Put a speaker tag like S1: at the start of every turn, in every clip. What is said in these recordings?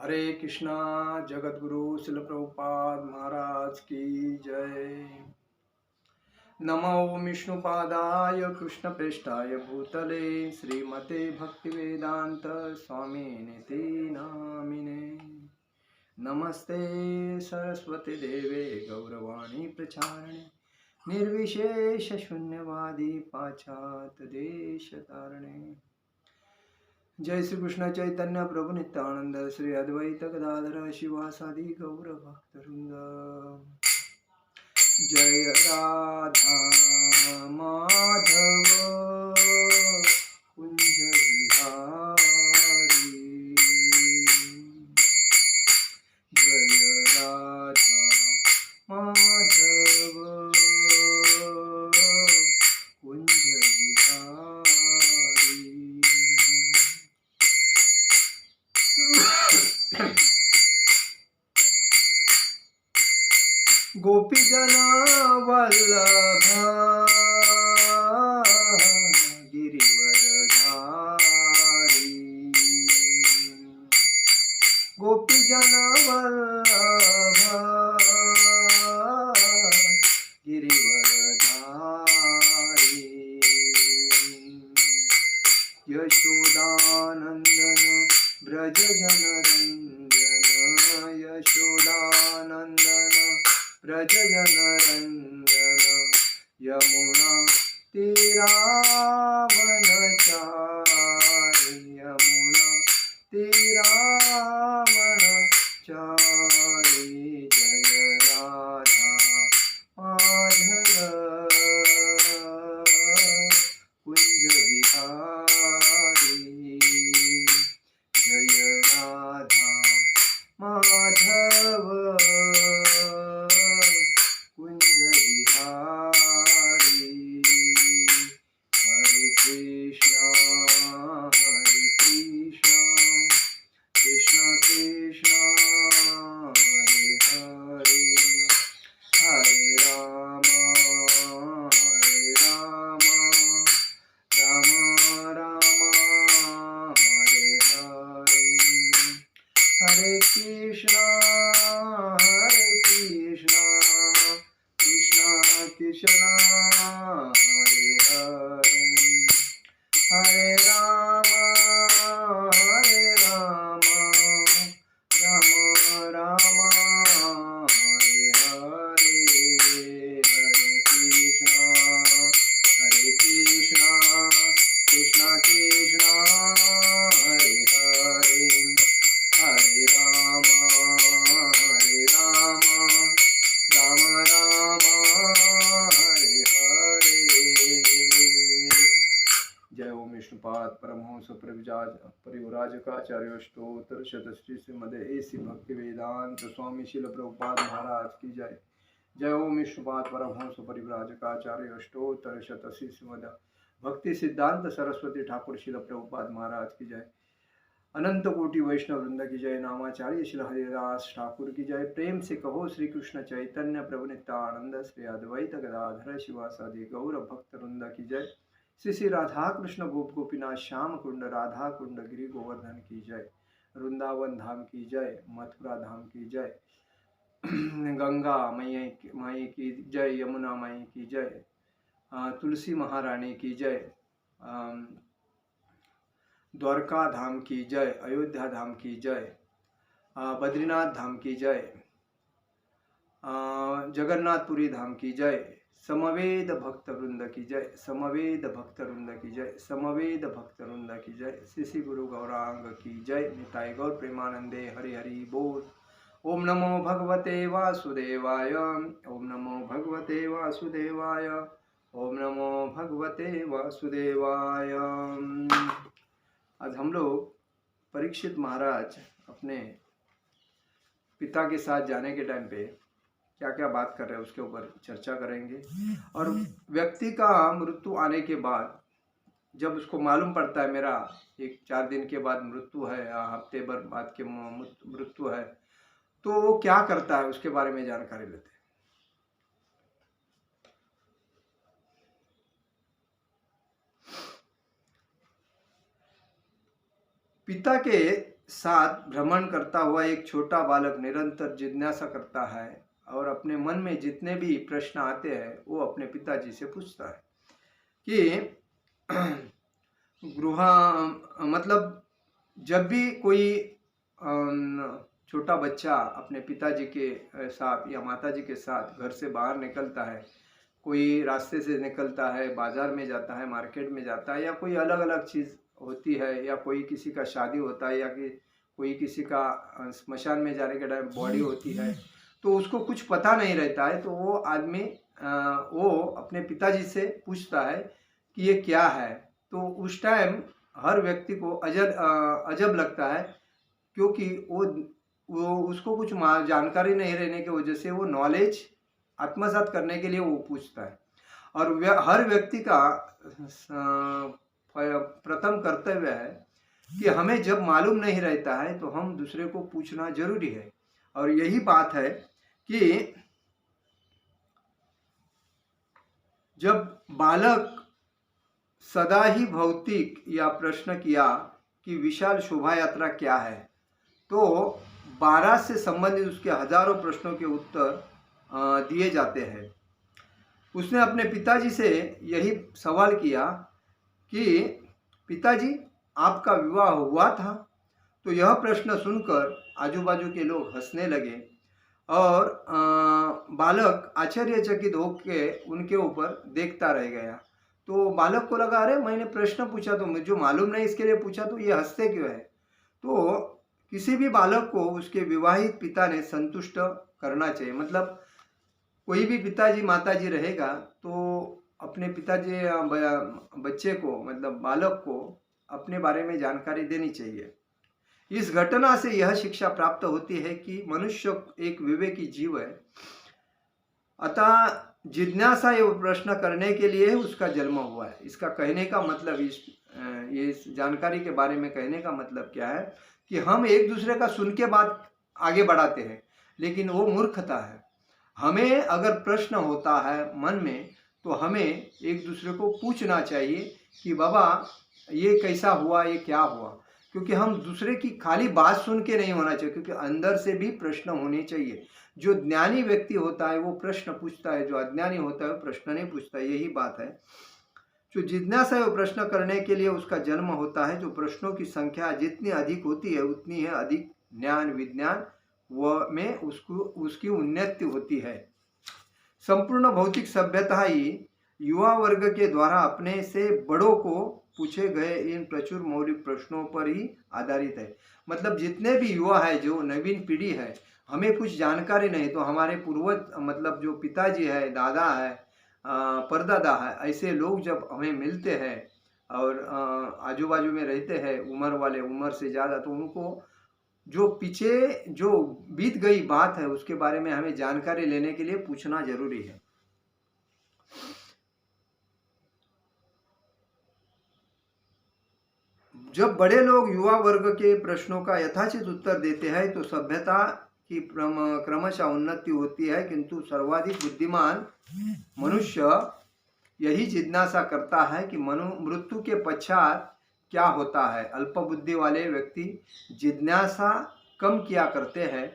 S1: हरे कृष्णा। जगत गुरु शिल प्रभुपाद महाराज की जय। नमो विष्णुपादाय कृष्ण प्रेष्ठाय भूतले श्रीमते भक्ति वेदांत स्वामी निति नामिने। नमस्ते सरस्वती देवे गौरवाणी प्रचारिणे निर्विशेष शून्यवादी पाश्चात्य देश तारणे। जय श्री कृष्ण चैतन्य प्रभु नित्यानंद श्री अद्वैत गदाधर शिवासादि गौर भक्तवृंद। जय राधा माधव कुंज बिहारी। जय राधा माधव कुंज बिहारी। गोपी जना वल्लभ गिरिवर धारी। गोपी जना वल्लभ गिरिवर धारी। यशोदानंदन ब्रज जनरंजन यशोदानंदन ब्रज जनरंजन। यमुना तीरावनचारि यमुना तीरावनचारि। जय राधा माधव कुंज बिहारी। जय राधा माधव कुंज बिहारी। हरे कृष्णा कृष्ण कृष्णा हरे हरे। हरे राम राम राम हरे हरे। हरे कृष्णा कृष्ण कृष्ण हरे हरे। हरे राम राम राम हरे हरे। हरे कृष्णा कृष्ण कृष्ण हरे हरे। हरे राम राम राम हरे हरे। जय ओम विष्णुपाद परमहंस परिव्राजकाचार्य स्तोत्र शतश्री श्रीमदे एसी भक्ति वेदांत स्वामी शिल प्रभुपाद महाराज की जय। जय ओम विष्णुपाद परमहंस परिव्राजकाचार्य स्तोत्र शतश्री श्रीमद भक्ति सिद्धांत सरस्वती ठाकुर शिल प्रभुपाद महाराज की जय। अनंत कोटि वैष्णव वृंद की जय। नामाचार्य श्री हरिदास ठाकुर की जय। प्रेम से कहो श्री कृष्ण चैतन्य प्रभु नित्यानंद श्री अद्वैत गदाधर शिवासादि गौर भक्त वृंद की जय। श्री श्री राधा कृष्ण गोप गोपीनाथ श्याम कुंड राधा कुंड गिरि गोवर्धन की जय। वृंदावन धाम की जय। मथुरा धाम की जय। गंगा माई की जय। यमुना माई की जय। तुलसी महारानी की जय। द्वारका धाम की जय। अयोध्या धाम की जय। बद्रीनाथ धाम की जय। जगन्नाथपुरी धाम की जय। समवेद भक्त वृंद की जय। समवेद भक्त वृंद की जय। समवेद भक्त वृंद की जय। श्री श्री गुरु गौरांग की जय। निताय गौर प्रेमानंदे हरि हरि बोल। ओम नमो भगवते वासुदेवाय। ओम नमो भगवते वासुदेवाय। ओम नमो भगवते वासुदेवाय। आज हम लोग परीक्षित महाराज अपने पिता के साथ जाने के टाइम पे क्या क्या बात कर रहे हैं उसके ऊपर चर्चा करेंगे। और व्यक्ति का मृत्यु आने के बाद जब उसको मालूम पड़ता है मेरा 4 दिन के बाद मृत्यु है या हफ्ते भर बाद के मृत्यु है, तो वो क्या करता है उसके बारे में जानकारी लेते हैं। पिता के साथ भ्रमण करता हुआ एक छोटा बालक निरंतर जिज्ञासा करता है और अपने मन में जितने भी प्रश्न आते हैं वो अपने पिताजी से पूछता है कि गृह मतलब जब भी कोई छोटा बच्चा अपने पिताजी के साथ या माताजी के साथ घर से बाहर निकलता है, कोई रास्ते से निकलता है, बाजार में जाता है, मार्केट में जाता है, या कोई अलग अलग चीज़ होती है, या कोई किसी का शादी होता है, या कि कोई किसी का स्मशान में जाने के टाइम बॉडी होती है, तो उसको कुछ पता नहीं रहता है, तो वो आदमी वो अपने पिताजी से पूछता है कि ये क्या है। तो उस टाइम हर व्यक्ति को अजब लगता है, क्योंकि वो उसको कुछ जानकारी नहीं रहने की वजह से वो नॉलेज आत्मसात करने के लिए वो पूछता है। और हर व्यक्ति का प्रथम कर्तव्य है कि हमें जब मालूम नहीं रहता है तो हम दूसरे को पूछना जरूरी है। और यही बात है कि जब बालक सदा ही भौतिक या प्रश्न किया कि विशाल शोभा यात्रा क्या है, तो 12 से संबंधित उसके हजारों प्रश्नों के उत्तर दिए जाते हैं। उसने अपने पिताजी से यही सवाल किया कि पिताजी आपका विवाह हुआ था? तो यह प्रश्न सुनकर आजू बाजू के लोग हंसने लगे और बालक आश्चर्यचकित होकर उनके ऊपर देखता रह गया। तो बालक को लगा, अरे मैंने प्रश्न पूछा तो मुझे मालूम नहीं इसके लिए पूछा, तो ये हंसते क्यों है। तो किसी भी बालक को उसके विवाहित पिता ने संतुष्ट करना चाहिए। मतलब कोई भी पिताजी माताजी रहेगा तो अपने पिताजी बच्चे को मतलब बालक को अपने बारे में जानकारी देनी चाहिए। इस घटना से यह शिक्षा प्राप्त होती है कि मनुष्य एक विवेकी जीव है, अतः जिज्ञासा एवं प्रश्न करने के लिए उसका जन्म हुआ है। इसका कहने का मतलब इस जानकारी के बारे में कहने का मतलब क्या है कि हम एक दूसरे का सुन के बात आगे बढ़ाते हैं, लेकिन वो मूर्खता है। हमें अगर प्रश्न होता है मन में तो हमें एक दूसरे को पूछना चाहिए कि बाबा ये कैसा हुआ, ये क्या हुआ। क्योंकि हम दूसरे की खाली बात सुन के नहीं होना चाहिए, क्योंकि अंदर से भी प्रश्न होने चाहिए। जो ज्ञानी व्यक्ति होता है वो प्रश्न पूछता है, जो अज्ञानी होता है वो प्रश्न नहीं पूछता। यही बात है। जो जिज्ञासा है वो प्रश्न करने के लिए उसका जन्म होता है। जो प्रश्नों की संख्या जितनी अधिक होती है उतनी है अधिक ज्ञान विज्ञान में उसकी उन्नति होती है। संपूर्ण भौतिक सभ्यता ही युवा वर्ग के द्वारा अपने से बड़ों को पूछे गए इन प्रचुर मौलिक प्रश्नों पर ही आधारित है। मतलब जितने भी युवा है, जो नवीन पीढ़ी है, हमें कुछ जानकारी नहीं तो हमारे पूर्वज मतलब जो पिताजी है, दादा है, परदादा है, ऐसे लोग जब हमें मिलते हैं और आजू बाजू में रहते हैं उम्र वाले, उम्र से ज़्यादा, तो उनको जो पीछे जो बीत गई बात है उसके बारे में हमें जानकारी लेने के लिए पूछना जरूरी है। जब बड़े लोग युवा वर्ग के प्रश्नों का यथाचित उत्तर देते हैं तो सभ्यता की क्रमशः उन्नति होती है, किंतु सर्वाधिक बुद्धिमान मनुष्य यही जिज्ञासा करता है कि मृत्यु के पश्चात क्या होता है। अल्प बुद्धि वाले व्यक्ति जिज्ञासा कम किया करते हैं,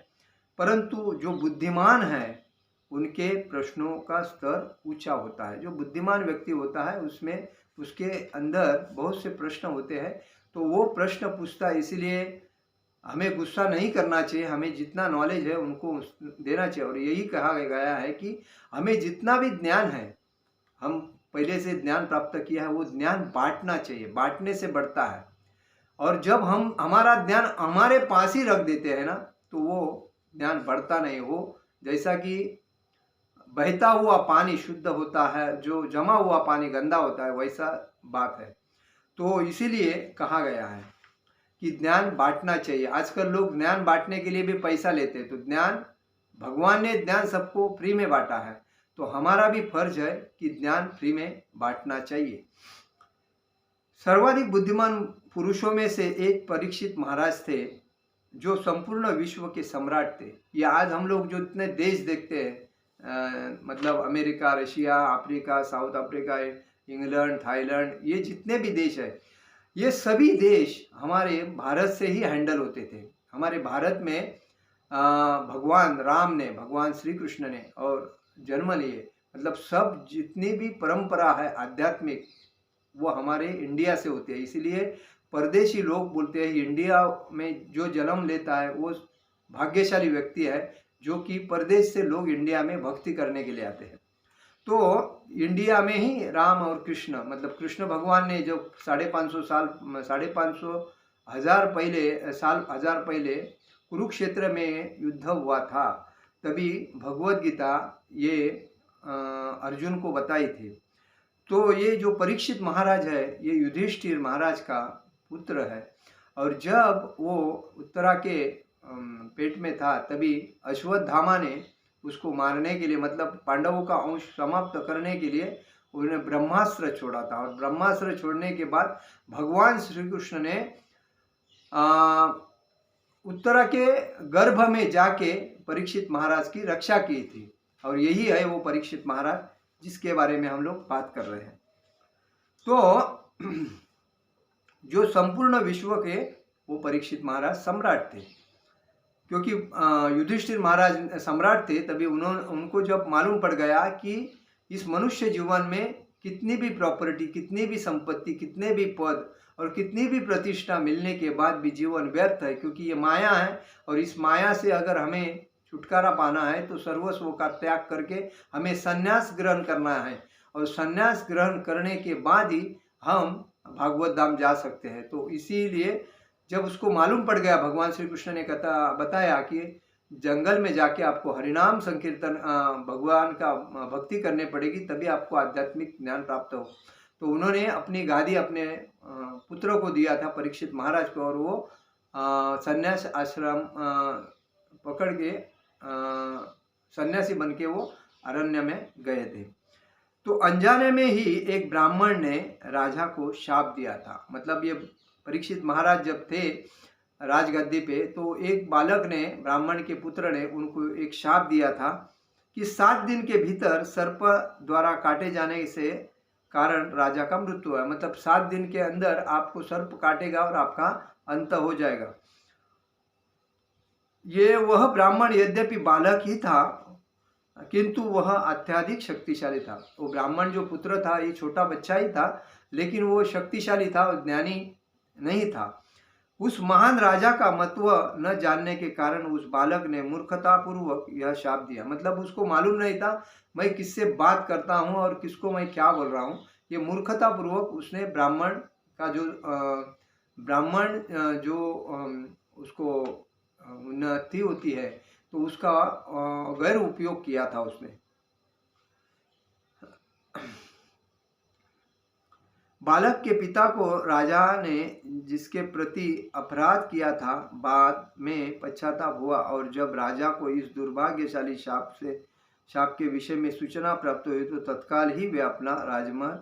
S1: परंतु जो बुद्धिमान है उनके प्रश्नों का स्तर ऊंचा होता है। जो बुद्धिमान व्यक्ति होता है उसमें उसके अंदर बहुत से प्रश्न होते हैं, तो वो प्रश्न पूछता है। इसीलिए हमें गुस्सा नहीं करना चाहिए, हमें जितना नॉलेज है उनको देना चाहिए। और यही कहा गया है कि हमें जितना भी ज्ञान है, हम पहले से ज्ञान प्राप्त किया है, वो ज्ञान बांटना चाहिए, बांटने से बढ़ता है। और जब हम हमारा ज्ञान हमारे पास ही रख देते हैं ना, तो वो ज्ञान बढ़ता नहीं। हो जैसा कि बहता हुआ पानी शुद्ध होता है, जो जमा हुआ पानी गंदा होता है, वैसा बात है। तो इसीलिए कहा गया है कि ज्ञान बांटना चाहिए। आजकल लोग ज्ञान बांटने के लिए भी पैसा लेते हैं, तो ज्ञान भगवान ने ज्ञान सबको फ्री में बांटा है, तो हमारा भी फर्ज है कि ज्ञान फ्री में बांटना चाहिए। सर्वाधिक बुद्धिमान पुरुषों में से एक परीक्षित महाराज थे, जो संपूर्ण विश्व के सम्राट थे। ये आज हम लोग जो इतने देश देखते हैं, मतलब America, Russia, Africa, south Africa, England, Thailand, ये जितने भी देश है, ये सभी देश हमारे भारत से ही हैंडल होते थे। हमारे भारत में भगवान राम ने, भगवान श्री कृष्ण ने और जन्म लिए, मतलब सब जितनी भी परंपरा है आध्यात्मिक, वो हमारे इंडिया से होती है। इसीलिए परदेशी लोग बोलते हैं इंडिया में जो जन्म लेता है वो भाग्यशाली व्यक्ति है, जो कि परदेश से लोग इंडिया में भक्ति करने के लिए आते हैं। तो इंडिया में ही राम और कृष्ण, मतलब कृष्ण भगवान ने जो 550 साल, 550 हजार पहले कुरुक्षेत्र में युद्ध हुआ था, तभी भगवत गीता ये अर्जुन को बताई थी। तो ये जो परीक्षित महाराज है, ये युधिष्ठिर महाराज का पुत्र है। और जब वो उत्तरा के पेट में था, तभी अश्वत्थामा ने उसको मारने के लिए, मतलब पांडवों का अंश समाप्त करने के लिए उन्होंने ब्रह्मास्त्र छोड़ा था। और ब्रह्मास्त्र छोड़ने के बाद भगवान श्री कृष्ण ने उत्तरा के गर्भ में जाके परीक्षित महाराज की रक्षा की थी। और यही है वो परीक्षित महाराज जिसके बारे में हम लोग बात कर रहे हैं। तो जो संपूर्ण विश्व के वो परीक्षित महाराज सम्राट थे, क्योंकि युधिष्ठिर महाराज सम्राट थे। तभी उनको जब मालूम पड़ गया कि इस मनुष्य जीवन में कितनी भी प्रॉपर्टी, कितनी भी संपत्ति, कितने भी पद और कितनी भी प्रतिष्ठा मिलने के बाद भी जीवन व्यर्थ है, क्योंकि ये माया है। और इस माया से अगर हमें छुटकारा पाना है तो सर्वस्व का त्याग करके हमें संन्यास ग्रहण करना है, और संन्यास ग्रहण करने के बाद ही हम भागवत धाम जा सकते हैं। तो इसीलिए जब उसको मालूम पड़ गया, भगवान श्री कृष्ण ने बताया कि जंगल में जाके आपको हरिनाम संकीर्तन, भगवान का भक्ति करने पड़ेगी, तभी आपको आध्यात्मिक ज्ञान प्राप्त हो। तो उन्होंने अपनी गादी अपने पुत्र को दिया था, परीक्षित महाराज को, और वो संन्यास आश्रम पकड़ के सन्यासी बन के वो अरण्य में गए थे। तो अनजाने में ही एक ब्राह्मण ने राजा को शाप दिया था। मतलब ये परीक्षित महाराज जब थे राजगद्दी पे, तो एक बालक ने, ब्राह्मण के पुत्र ने उनको एक शाप दिया था कि 7 दिन के भीतर सर्प द्वारा काटे जाने से कारण राजा का मृत्यु है। मतलब 7 दिन के अंदर आपको सर्प काटेगा और आपका अंत हो जाएगा। ये वह ब्राह्मण यद्यपि बालक ही था, किंतु वह अत्यधिक शक्तिशाली था। वो ब्राह्मण जो पुत्र था, ये छोटा बच्चा ही था, लेकिन वो शक्तिशाली था और ज्ञानी नहीं था। उस महान राजा का महत्व न जानने के कारण उस बालक ने मूर्खतापूर्वक यह शाप दिया। मतलब उसको मालूम नहीं था मैं किससे बात करता हूँ और किसको मैं क्या बोल रहा हूँ। ये मूर्खतापूर्वक उसने ब्राह्मण का जो उसको उन्नति होती है, तो उसका गैर उपयोग किया था उसने। बालक के पिता को राजा ने जिसके प्रति अपराध किया था, बाद में पश्चाताप हुआ। और जब राजा को इस दुर्भाग्यशाली शाप के विषय में सूचना प्राप्त हुई, तो तत्काल ही वे अपना राजमहल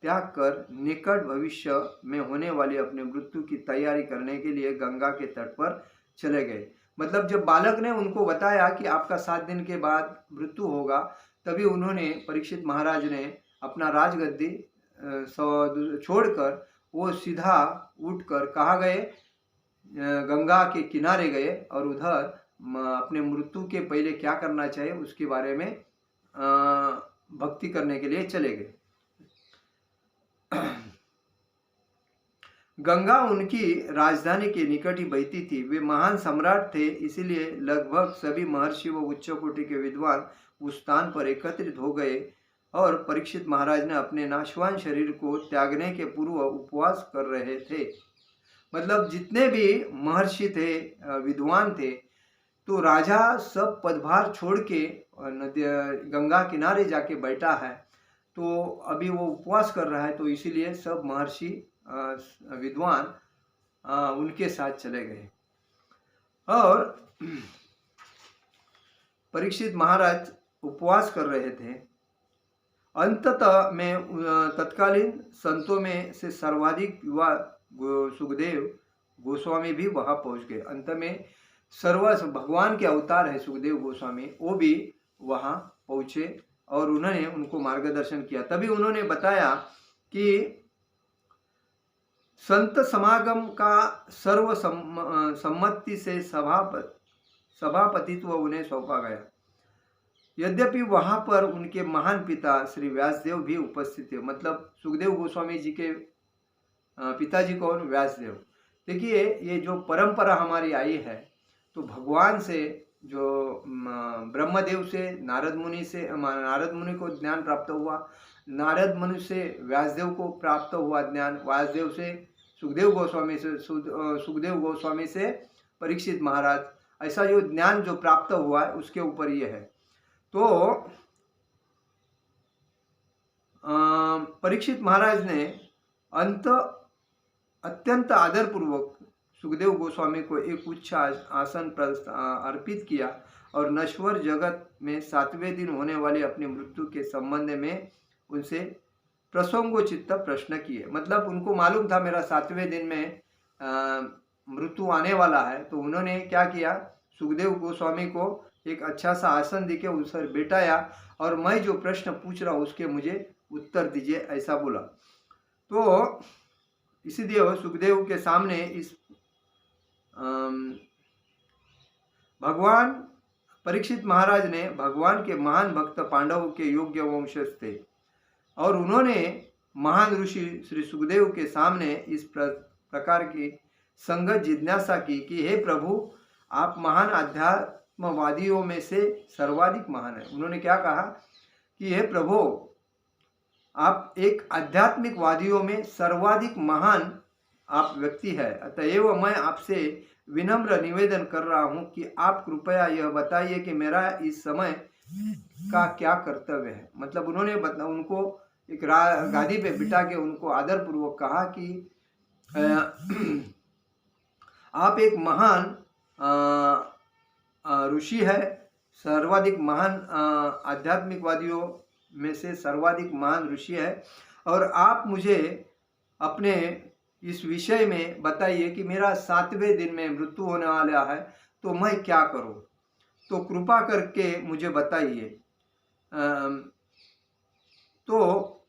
S1: त्याग कर निकट भविष्य में होने वाली अपने मृत्यु की तैयारी करने के लिए गंगा के तट पर चले गए। मतलब जब बालक ने उनको बताया कि आपका 7 दिन के बाद मृत्यु होगा, तभी उन्होंने, परीक्षित महाराज ने अपना राजगद्दी छोड़कर वो सीधा उठकर कहाँ गए, गंगा के किनारे गए, और उधर अपने मृत्यु के पहले क्या करना चाहिए उसके बारे में भक्ति करने के लिए चले गए। गंगा उनकी राजधानी के निकट ही बहती थी। वे महान सम्राट थे, इसीलिए लगभग सभी महर्षि व उच्च कोटि के विद्वान उस स्थान पर एकत्रित हो गए। और परीक्षित महाराज ने अपने नाशवान शरीर को त्यागने के पूर्व उपवास कर रहे थे। मतलब जितने भी महर्षि थे, विद्वान थे, तो राजा सब पदभार छोड़ के नदी गंगा किनारे जाके बैठा है। तो अभी वो उपवास कर रहा है, तो इसीलिए सब महर्षि विद्वान उनके साथ चले गए। और परीक्षित महाराज उपवास कर रहे थे। अंततः में तत्कालीन संतों में से सर्वाधिक युवा सुखदेव गोस्वामी भी वहां पहुंच गए। अंत में भगवान के अवतार है सुखदेव गोस्वामी, वो भी वहां पहुंचे और उन्होंने उनको मार्गदर्शन किया। तभी उन्होंने बताया कि संत समागम का सर्व सम्मति से सभापतित्व उन्हें सौंपा गया। यद्यपि वहां पर उनके महान पिता श्री व्यासदेव भी उपस्थित थे। मतलब सुखदेव गोस्वामी जी के पिताजी कौन? व्यासदेव। देखिए, ये जो परंपरा हमारी आई है, तो भगवान से जो ब्रह्मदेव से नारद मुनि को ज्ञान प्राप्त हुआ, नारद मुनि से व्यासदेव को प्राप्त हुआ ज्ञान, व्यासदेव से सुखदेव गोस्वामी से सुखदेव गोस्वामी से परीक्षित महाराज, ऐसा जो ज्ञान जो प्राप्त हुआ है उसके ऊपर ये है। तो परीक्षित महाराज ने अत्यंत आदरपूर्वक सुखदेव गोस्वामी को एक उच्च आसन अर्पित किया और नश्वर जगत में 7वें दिन होने वाली अपनी मृत्यु के संबंध में उनसे प्रसंगोचित प्रश्न किए। मतलब उनको मालूम था मेरा 7वें दिन में मृत्यु आने वाला है, तो उन्होंने क्या किया, सुखदेव गोस्वामी को एक अच्छा सा आसन देके उस पर बैठाया और मैं जो प्रश्न पूछ रहा हूँ उसके मुझे उत्तर दीजिए, ऐसा बोला। तो इसीलिए सुखदेव के सामने इस भगवान परीक्षित महाराज ने भगवान के महान भक्त पांडवों के योग्य वंशज थे और उन्होंने महान ऋषि श्री सुखदेव के सामने इस प्रकार की संगत जिज्ञासा की कि हे प्रभु, आप महान आध्यात्मवादियों में से सर्वाधिक महान है। उन्होंने क्या कहा कि हे प्रभु, आप एक आध्यात्मिक वादियों में सर्वाधिक महान आप व्यक्ति है, अतएव मैं आपसे विनम्र निवेदन कर रहा हूं कि आप कृपया यह बताइए कि मेरा इस समय का क्या कर्तव्य है। मतलब उन्होंने उनको एक गादी पे बिठा के उनको आदरपूर्वक कहा कि आप एक महान ऋषि है, सर्वाधिक महान आध्यात्मिकवादियों में से सर्वाधिक महान ऋषि है, और आप मुझे अपने इस विषय में बताइए कि मेरा 7वें दिन में मृत्यु होने वाला है, तो मैं क्या करूं, तो कृपा करके मुझे बताइए। तो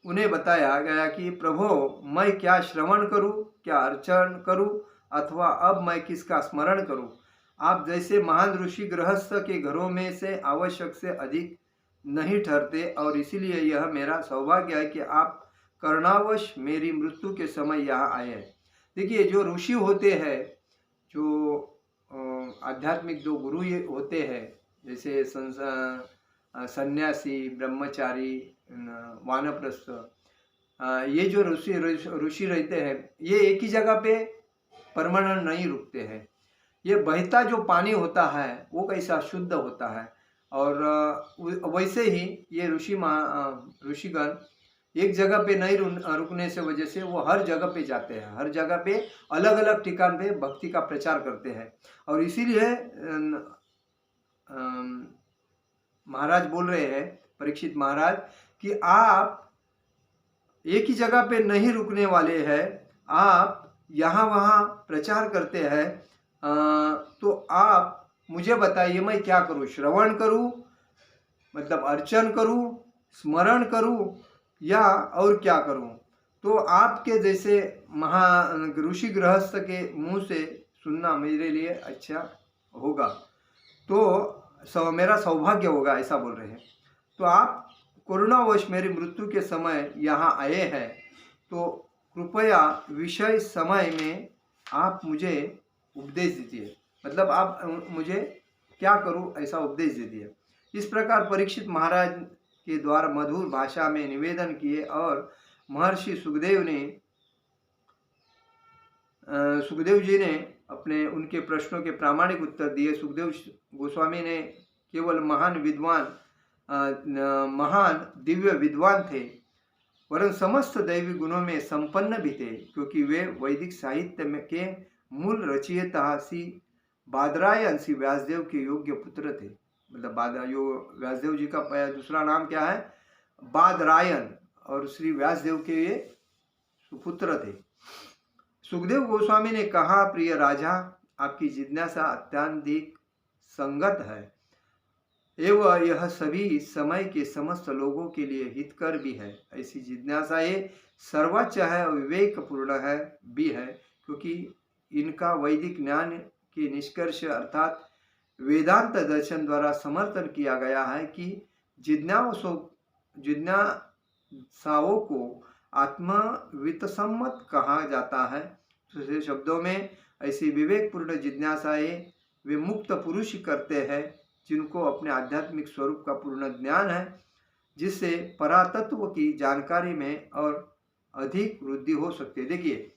S1: उन्हें बताया गया कि प्रभु, मैं क्या श्रवण करूं, क्या अर्चन करूं, अथवा अब मैं किसका स्मरण करूं। आप जैसे महान ऋषि गृहस्थ के घरों में से आवश्यक से अधिक नहीं ठहरते और इसीलिए यह मेरा सौभाग्य है कि आप करणावश मेरी मृत्यु के समय यहाँ आए हैं। देखिए, जो ऋषि होते हैं, जो आध्यात्मिक जो गुरु होते हैं, जैसे सन्यासी, ब्रह्मचारी, वानप्रस्थ, ये जो ऋषि रहते हैं, ये एक ही जगह पे परमानेंट नहीं रुकते हैं। ये बहता जो पानी होता है वो कैसा शुद्ध होता है, और वैसे ही ये ऋषिगण एक जगह पे नहीं रुकने से वजह से वो हर जगह पे जाते हैं, हर जगह पे अलग अलग ठिकान पे भक्ति का प्रचार करते हैं। और इसीलिए महाराज बोल रहे हैं, परीक्षित महाराज, कि आप एक ही जगह पे नहीं रुकने वाले हैं, आप यहाँ वहाँ प्रचार करते हैं, तो आप मुझे बताइए मैं क्या करूँ, श्रवण करूँ, मतलब अर्चन करूँ, स्मरण करूँ, या और क्या करूँ। तो आपके जैसे महान ऋषि गृहस्थ के मुंह से सुनना मेरे लिए अच्छा होगा, तो मेरा सौभाग्य होगा, ऐसा बोल रहे हैं। तो आप कोरोनावश मेरी मृत्यु के समय यहाँ आए हैं, तो कृपया विषय समय में आप मुझे उपदेश दीजिए। मतलब आप मुझे क्या करूं, ऐसा उपदेश दीजिए। इस प्रकार परीक्षित महाराज के द्वारा मधुर भाषा में निवेदन किए और महर्षि सुखदेव जी ने अपने उनके प्रश्नों के प्रामाणिक उत्तर दिए। सुखदेव गोस्वामी ने केवल महान दिव्य विद्वान थे, वरन समस्त दैवी गुणों में संपन्न भी थे, क्योंकि वे वैदिक साहित्य के मूल रचयिता श्री बादरायन श्री व्यासदेव के योग्य पुत्र थे। मतलब व्यासदेव जी का दूसरा नाम क्या है? बादरायन, और श्री व्यासदेव के ये सुपुत्र थे। सुखदेव गोस्वामी ने कहा, प्रिय राजा, आपकी जिज्ञासा अत्यधिक संगत है। एवं यह सभी समय के समस्त लोगों के लिए हितकर भी है। ऐसी जिज्ञासा ये सर्वोच्च है और विवेकपूर्ण है भी है, क्योंकि इनका वैदिक ज्ञान के निष्कर्ष अर्थात वेदांत दर्शन द्वारा समर्थन किया गया है कि जिज्ञासाओं को आत्मवित्तसम्मत कहा जाता है। दूसरे शब्दों में ऐसी विवेकपूर्ण जिज्ञासाएं वे मुक्त पुरुष करते हैं जिनको अपने आध्यात्मिक स्वरूप का पूर्ण ज्ञान है, जिससे परातत्व की जानकारी में और अधिक वृद्धि हो सकती है। देखिए,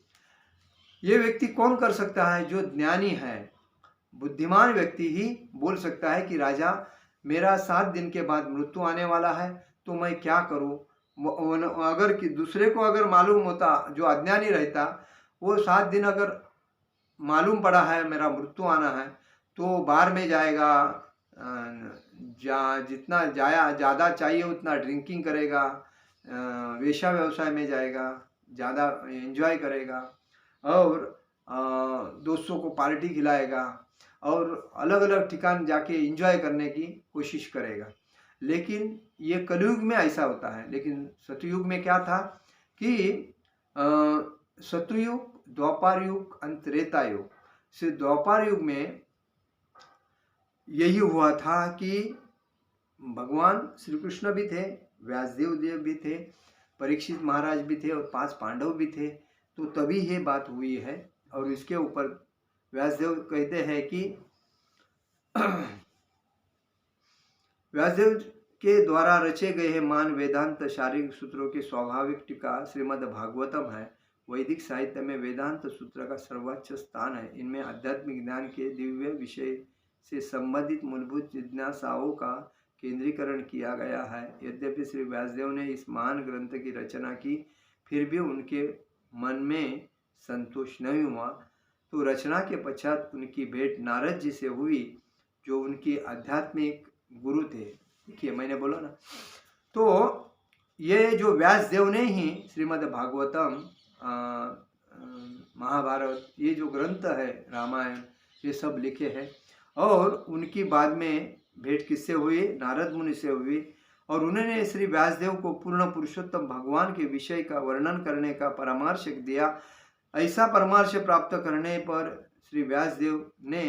S1: ये व्यक्ति कौन कर सकता है? जो ज्ञानी है, बुद्धिमान व्यक्ति ही बोल सकता है कि राजा, मेरा 7 दिन के बाद मृत्यु आने वाला है, तो मैं क्या करूं? अगर कि दूसरे को अगर मालूम होता, जो अज्ञानी रहता, वो 7 दिन अगर मालूम पड़ा है मेरा मृत्यु आना है, तो बार में जाएगा, जितना ज़्यादा चाहिए उतना ड्रिंकिंग करेगा, वेश्या व्यवसाय में जाएगा, ज़्यादा एंजॉय करेगा और दोस्तों को पार्टी खिलाएगा और अलग अलग ठिकान जाके एंजॉय करने की कोशिश करेगा। लेकिन ये कलयुग में ऐसा होता है। लेकिन सतयुग में क्या था कि सतयुग, द्वापर युग, अंत त्रेता युग से द्वापर युग में यही हुआ था कि भगवान श्री कृष्ण भी थे, व्यासदेव देव भी थे, परीक्षित महाराज भी थे और 5 पांडव भी थे। तो तभी ये बात हुई है। और इसके ऊपर व्यासदेव कहते हैं कि व्यासदेव के द्वारा रचे गए मान वेदांत शारीरिक सूत्रों की स्वाभाविक टीका श्रीमद् भागवतम है। वैदिक साहित्य में वेदांत सूत्र का सर्वोच्च स्थान है। इनमें आध्यात्मिक ज्ञान के दिव्य विषय से संबंधित मूलभूत जिज्ञासाओं का केंद्रीकरण किया गया है। यद्यपि श्री व्यासदेव ने इस महान ग्रंथ की रचना की, फिर भी उनके मन में संतोष नहीं हुआ। तो रचना के पश्चात उनकी भेंट नारद जी से हुई, जो उनके आध्यात्मिक गुरु थे। देखिए, मैंने बोला ना, तो ये जो व्यासदेव ने ही श्रीमद् भागवतम, महाभारत, ये जो ग्रंथ है, रामायण, ये सब लिखे हैं। और उनकी बाद में भेंट किससे हुई? नारद मुनि से हुई। और उन्होंने श्री व्यासदेव को पूर्ण पुरुषोत्तम भगवान के विषय का वर्णन करने का परामर्श दिया। ऐसा परामर्श प्राप्त करने पर श्री व्यासदेव ने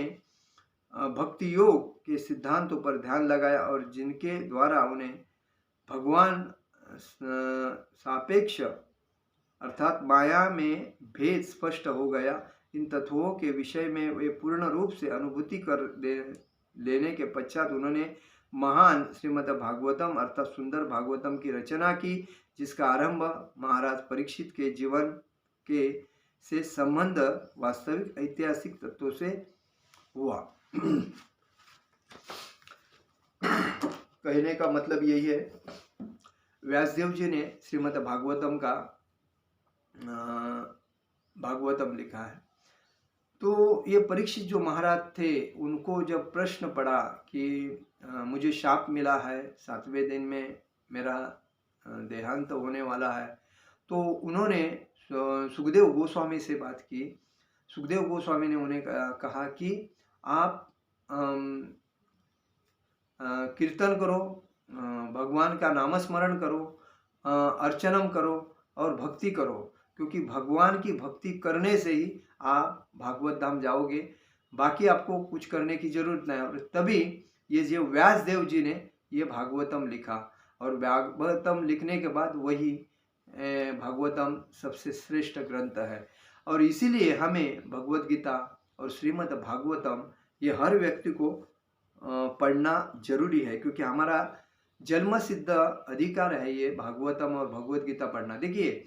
S1: भक्ति योग के सिद्धांतों पर ध्यान लगाया और जिनके द्वारा उन्हें भगवान सापेक्ष अर्थात माया में भेद स्पष्ट हो गया। इन तत्वों के विषय में वे पूर्ण रूप से अनुभूति कर लेने के पश्चात उन्होंने महान श्रीमद् भागवतम अर्थात सुंदर भागवतम की रचना की, जिसका आरंभ महाराज परीक्षित के जीवन के से संबंध वास्तविक ऐतिहासिक तत्वों से हुआ। कहने का मतलब यही है, व्यासदेव जी ने श्रीमद् भागवतम का भागवतम लिखा है। तो ये परीक्षित जो महाराज थे, उनको जब प्रश्न पड़ा कि मुझे शाप मिला है, 7वें दिन में मेरा देहांत होने वाला है, तो उन्होंने सुखदेव गोस्वामी से बात की। सुखदेव गोस्वामी ने उन्हें कहा कि आप कीर्तन करो, भगवान का नामस्मरण करो, अर्चनम करो और भक्ति करो, क्योंकि भगवान की भक्ति करने से ही आप भागवत धाम जाओगे, बाकी आपको कुछ करने की जरूरत नहीं। और तभी ये जो व्यासदेव जी ने ये भागवतम लिखा, और भागवतम लिखने के बाद वही भागवतम सबसे श्रेष्ठ ग्रंथ है। और इसीलिए हमें भगवत गीता और श्रीमद् भागवतम ये हर व्यक्ति को पढ़ना जरूरी है, क्योंकि हमारा जन्म सिद्ध अधिकार है ये भागवतम और भगवत गीता पढ़ना। देखिए,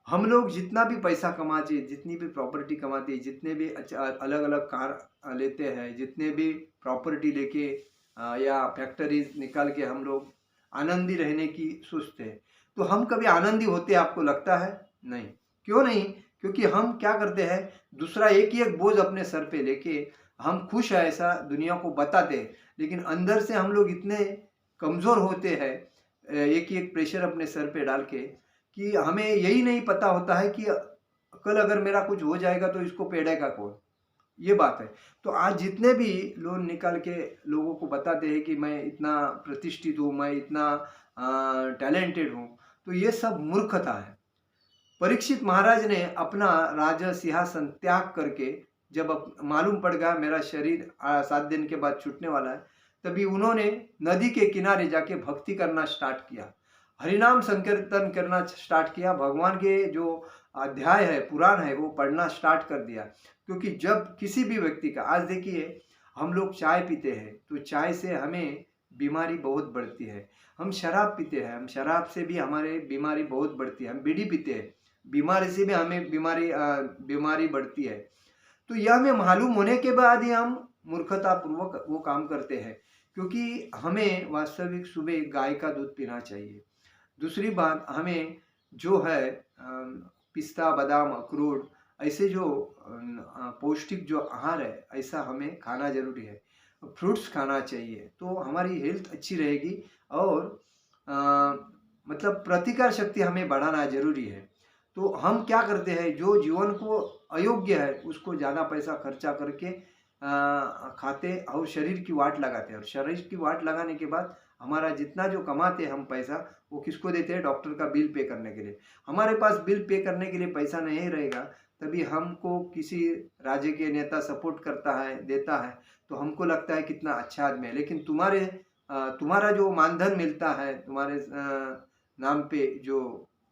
S1: हम लोग जितना भी पैसा कमाते, जितनी भी प्रॉपर्टी कमाते, जितने भी अलग अलग कार लेते हैं, जितने भी प्रॉपर्टी लेके या फैक्ट्रीज निकाल के हम लोग आनंदी रहने की सोचते हैं, तो हम कभी आनंदी होते आपको लगता है? नहीं। क्यों नहीं? क्योंकि हम क्या करते हैं, दूसरा एक ही एक बोझ अपने सर पे लेके हम खुश है ऐसा दुनिया को बताते हैं, लेकिन अंदर से हम लोग इतने कमज़ोर होते हैं, एक ही एक प्रेशर अपने सर पे डाल के, कि हमें यही नहीं पता होता है कि कल अगर मेरा कुछ हो जाएगा तो इसको पेड़ेगा कौन। ये बात है। तो आज जितने भी लोन निकाल के लोगों को बताते हैं कि मैं इतना प्रतिष्ठित हूँ, मैं इतना टैलेंटेड हूँ, तो ये सब मूर्खता है। परीक्षित महाराज ने अपना राज सिंहासन त्याग करके जब मालूम पड़ गया मेरा शरीर 7 दिन के बाद छूटने वाला है, तभी उन्होंने नदी के किनारे जाके भक्ति करना स्टार्ट किया, हरिनाम संकीर्तन करना स्टार्ट किया, भगवान के जो अध्याय है, पुराण है, वो पढ़ना स्टार्ट कर दिया। क्योंकि जब किसी भी व्यक्ति का, आज देखिए हम लोग चाय पीते हैं तो चाय से हमें बीमारी बहुत बढ़ती है। हम शराब पीते हैं, हम शराब से भी हमारे बीमारी बहुत बढ़ती है। हम बीड़ी पीते हैं, बीमारी से भी हमें बीमारी बढ़ती है। तो यह हमें मालूम होने के बाद ही हम मूर्खतापूर्वक वो काम करते हैं, क्योंकि हमें वास्तविक सुबह गाय का दूध पीना चाहिए। दूसरी बात, हमें जो है पिस्ता, बादाम, अखरोट, ऐसे जो पौष्टिक जो आहार है, ऐसा हमें खाना जरूरी है। फ्रूट्स खाना चाहिए, तो हमारी हेल्थ अच्छी रहेगी और मतलब प्रतिकार शक्ति हमें बढ़ाना जरूरी है। तो हम क्या करते हैं, जो जीवन को अयोग्य है उसको ज़्यादा पैसा खर्चा करके खाते और शरीर की वाट लगाते हैं, और शरीर की वाट लगाने के बाद हमारा जितना जो कमाते हैं हम पैसा, वो किसको देते हैं? डॉक्टर का बिल पे करने के लिए। हमारे पास बिल पे करने के लिए पैसा नहीं रहेगा, तभी हमको किसी राज्य के नेता सपोर्ट करता है, देता है, तो हमको लगता है कितना अच्छा आदमी है। लेकिन तुम्हारा जो मानधन मिलता है तुम्हारे नाम पे, जो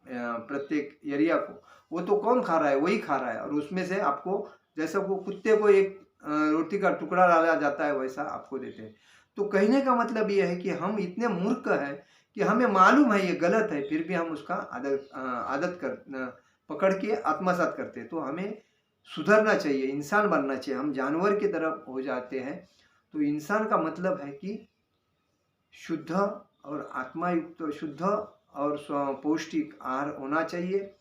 S1: प्रत्येक एरिया को, वो तो कौन खा रहा है? वही खा रहा है, और उसमें से आपको, जैसा को कुत्ते को एक रोटी का टुकड़ा डाला जाता है, वैसा आपको देते हैं। तो कहने का मतलब ये है कि हम इतने मूर्ख हैं कि हमें मालूम है ये गलत है, फिर भी हम उसका आदत पकड़ के आत्मसात करते हैं। तो हमें सुधरना चाहिए, इंसान बनना चाहिए। हम जानवर की तरफ हो जाते हैं। तो इंसान का मतलब है कि शुद्ध और आत्मायुक्त, शुद्ध और पौष्टिक आहार होना चाहिए।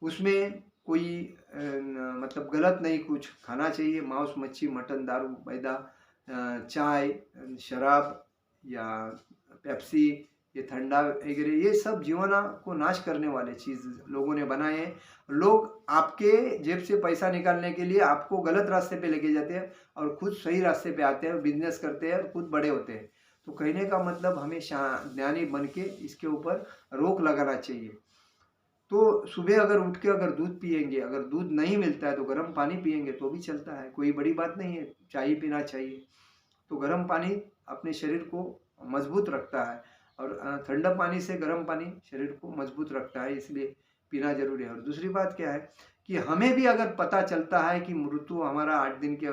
S1: उसमें कोई मतलब गलत नहीं कुछ खाना चाहिए। मांस, मच्छी, मटन, दारू, मैदा, चाय, शराब या पेप्सी, ये ठंडा वगैरह, ये सब जीवन को नाश करने वाले चीज़ लोगों ने बनाए हैं। लोग आपके जेब से पैसा निकालने के लिए आपको गलत रास्ते पे लेके जाते हैं और खुद सही रास्ते पे आते हैं, बिजनेस करते हैं और खुद बड़े होते हैं। तो कहने का मतलब हमें ज्ञानी बन के इसके ऊपर रोक लगाना चाहिए। तो सुबह अगर उठ के अगर दूध पिएंगे, अगर दूध नहीं मिलता है तो गर्म पानी पिएंगे तो भी चलता है, कोई बड़ी बात नहीं है, चाय पीना चाहिए। तो गर्म पानी अपने शरीर को मजबूत रखता है, और ठंडा पानी से गर्म पानी शरीर को मजबूत रखता है, इसलिए पीना जरूरी है। और दूसरी बात क्या है कि हमें भी अगर पता चलता है कि मृत्यु हमारा 8 दिन के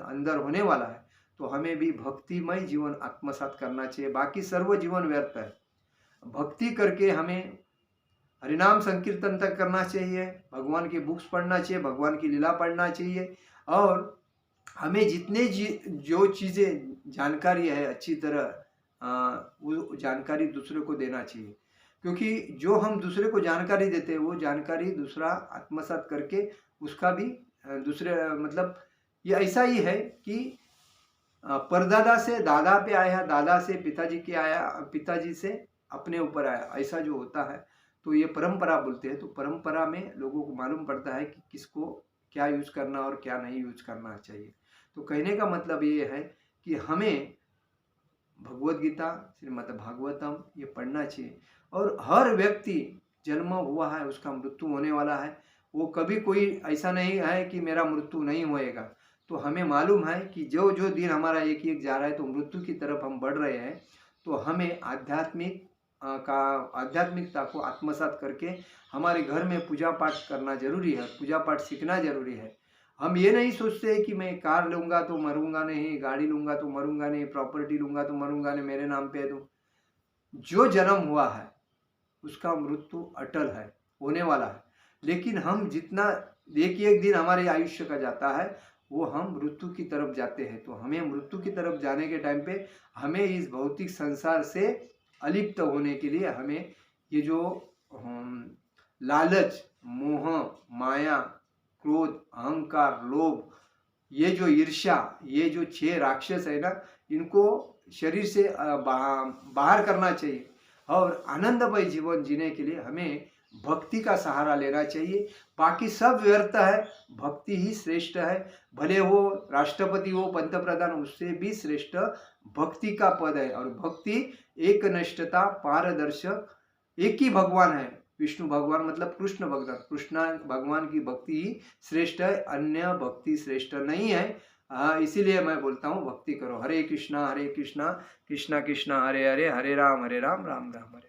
S1: अंदर होने वाला है, तो हमें भी भक्तिमय जीवन आत्मसात करना चाहिए। बाकी सर्व जीवन व्यर्थ है। भक्ति करके हमें हरिनाम संकीर्तन तक करना चाहिए, भगवान की बुक्स पढ़ना चाहिए, भगवान की लीला पढ़ना चाहिए, और हमें जितने जो चीज़ें जानकारी है अच्छी तरह वो जानकारी दूसरे को देना चाहिए। क्योंकि जो हम दूसरे को जानकारी देते हैं, वो जानकारी दूसरा आत्मसात करके उसका भी दूसरे मतलब ये ऐसा ही है कि परदादा से दादा पे आया, दादा से पिताजी के आया, पिताजी से अपने ऊपर आया, ऐसा जो होता है। तो ये परंपरा बोलते हैं। तो परंपरा में लोगों को मालूम पड़ता है कि किसको क्या यूज करना और क्या नहीं यूज करना चाहिए। तो कहने का मतलब ये है कि हमें भगवद गीता, श्रीमद् भागवतम ये पढ़ना चाहिए। और हर व्यक्ति जन्म हुआ है, उसका मृत्यु होने वाला है। वो कभी कोई ऐसा नहीं है कि मेरा मृत्यु नहीं होएगा। तो हमें मालूम है कि जो जो दिन हमारा एक एक जा रहा है, तो मृत्यु की तरफ हम बढ़ रहे हैं। तो हमें आध्यात्मिकता को आत्मसात करके हमारे घर में पूजा पाठ करना जरूरी है, पूजा पाठ सीखना जरूरी है। हम ये नहीं सोचते कि मैं कार लूँगा तो मरूंगा नहीं, गाड़ी लूँगा तो मरूंगा नहीं, प्रॉपर्टी लूँगा तो मरूंगा नहीं, मेरे नाम पे है। तो जो जन्म हुआ है उसका मृत्यु अटल है, होने वाला है। लेकिन हम जितना एक दिन हमारे आयुष्य का जाता है, वो हम मृत्यु की तरफ जाते हैं। तो हमें मृत्यु की तरफ जाने के टाइम पे हमें इस भौतिक संसार से अलिप्त होने के लिए हमें ये जो लालच, मोह, माया, क्रोध, अहंकार, लोभ, ये जो ईर्ष्या, ये जो 6 राक्षस है ना, इनको शरीर से बाहर करना चाहिए। और आनंदमय जीवन जीने के लिए हमें भक्ति का सहारा लेना चाहिए। बाकी सब व्यर्थ है, भक्ति ही श्रेष्ठ है। भले वो राष्ट्रपति हो, पंतप्रधान, उससे भी श्रेष्ठ भक्ति का पद है। और भक्ति एक निष्ठता, पारदर्शक, एक ही भगवान है। विष्णु भगवान मतलब कृष्ण भगवान, कृष्ण भगवान की भक्ति ही श्रेष्ठ है, अन्य भक्ति श्रेष्ठ नहीं है। इसीलिए मैं बोलता हूँ भक्ति करो। हरे कृष्णा कृष्णा कृष्णा हरे हरे, हरे राम राम राम।